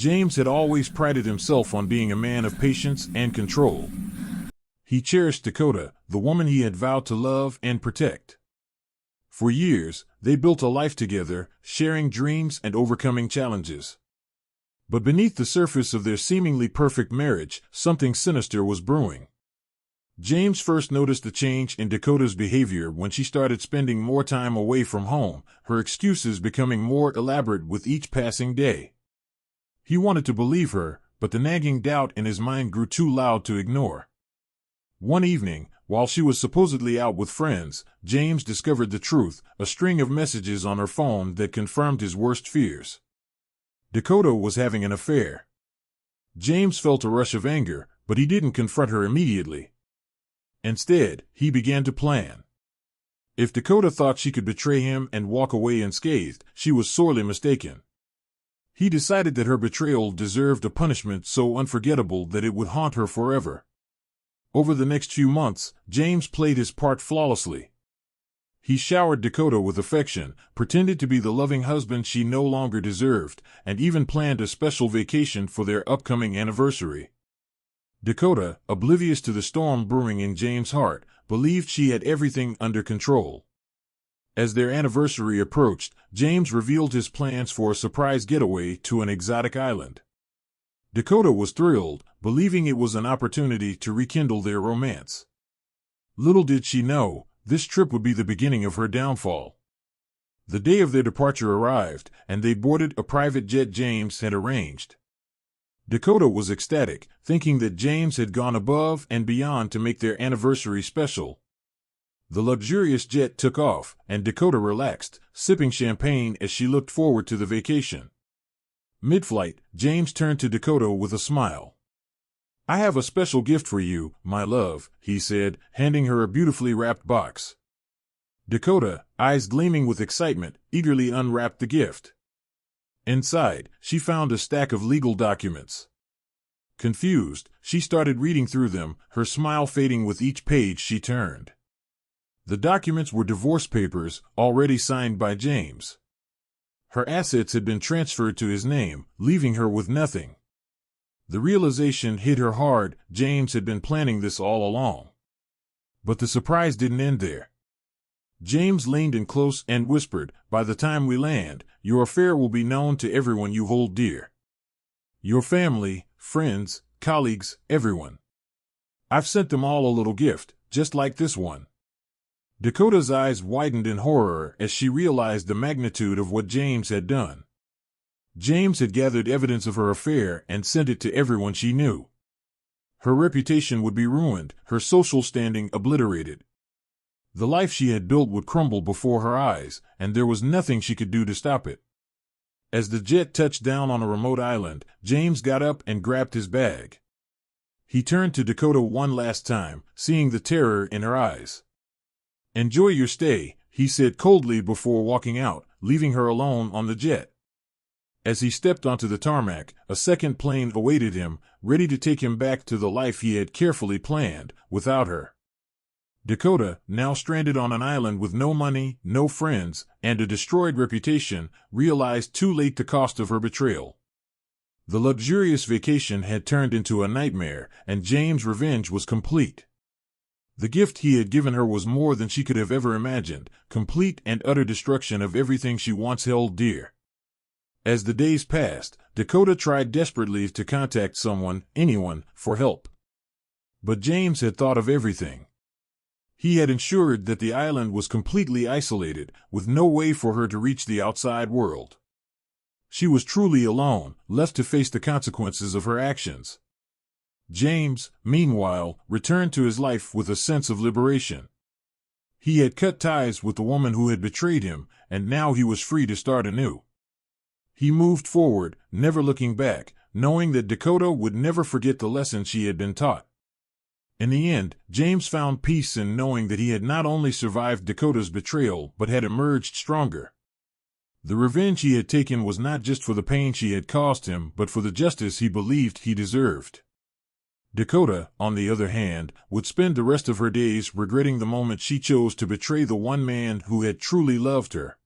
James had always prided himself on being a man of patience and control. He cherished Dakota, the woman he had vowed to love and protect. For years, they built a life together, sharing dreams and overcoming challenges. But beneath the surface of their seemingly perfect marriage, something sinister was brewing. James first noticed the change in Dakota's behavior when she started spending more time away from home, her excuses becoming more elaborate with each passing day. He wanted to believe her, but the nagging doubt in his mind grew too loud to ignore. One evening, while she was supposedly out with friends, James discovered the truth, a string of messages on her phone that confirmed his worst fears. Dakota was having an affair. James felt a rush of anger, but he didn't confront her immediately. Instead, he began to plan. If Dakota thought she could betray him and walk away unscathed, she was sorely mistaken. He decided that her betrayal deserved a punishment so unforgettable that it would haunt her forever. Over the next few months, James played his part flawlessly. He showered Dakota with affection, pretended to be the loving husband she no longer deserved, and even planned a special vacation for their upcoming anniversary. Dakota, oblivious to the storm brewing in James' heart, believed she had everything under control. As their anniversary approached, James revealed his plans for a surprise getaway to an exotic island. Dakota was thrilled, believing it was an opportunity to rekindle their romance. Little did she know, this trip would be the beginning of her downfall. The day of their departure arrived, and they boarded a private jet James had arranged. Dakota was ecstatic, thinking that James had gone above and beyond to make their anniversary special. The luxurious jet took off, and Dakota relaxed, sipping champagne as she looked forward to the vacation. Mid-flight, James turned to Dakota with a smile. "I have a special gift for you, my love," he said, handing her a beautifully wrapped box. Dakota, eyes gleaming with excitement, eagerly unwrapped the gift. Inside, she found a stack of legal documents. Confused, she started reading through them, her smile fading with each page she turned. The documents were divorce papers, already signed by James. Her assets had been transferred to his name, leaving her with nothing. The realization hit her hard. James had been planning this all along. But the surprise didn't end there. James leaned in close and whispered, "By the time we land, your affair will be known to everyone you hold dear. Your family, friends, colleagues, everyone. I've sent them all a little gift, just like this one." Dakota's eyes widened in horror as she realized the magnitude of what James had done. James had gathered evidence of her affair and sent it to everyone she knew. Her reputation would be ruined, her social standing obliterated. The life she had built would crumble before her eyes, and there was nothing she could do to stop it. As the jet touched down on a remote island, James got up and grabbed his bag. He turned to Dakota one last time, seeing the terror in her eyes. "Enjoy your stay," he said coldly before walking out, leaving her alone on the jet. As he stepped onto the tarmac, a second plane awaited him, ready to take him back to the life he had carefully planned, without her. Dakota, now stranded on an island with no money, no friends, and a destroyed reputation, realized too late the cost of her betrayal. The luxurious vacation had turned into a nightmare, and James' revenge was complete. The gift he had given her was more than she could have ever imagined, complete and utter destruction of everything she once held dear. As the days passed, Dakota tried desperately to contact someone, anyone, for help. But James had thought of everything. He had ensured that the island was completely isolated, with no way for her to reach the outside world. She was truly alone, left to face the consequences of her actions. James, meanwhile, returned to his life with a sense of liberation. He had cut ties with the woman who had betrayed him, and now he was free to start anew. He moved forward, never looking back, knowing that Dakota would never forget the lesson she had been taught. In the end, James found peace in knowing that he had not only survived Dakota's betrayal but had emerged stronger. The revenge he had taken was not just for the pain she had caused him but for the justice he believed he deserved. Dakota, on the other hand, would spend the rest of her days regretting the moment she chose to betray the one man who had truly loved her.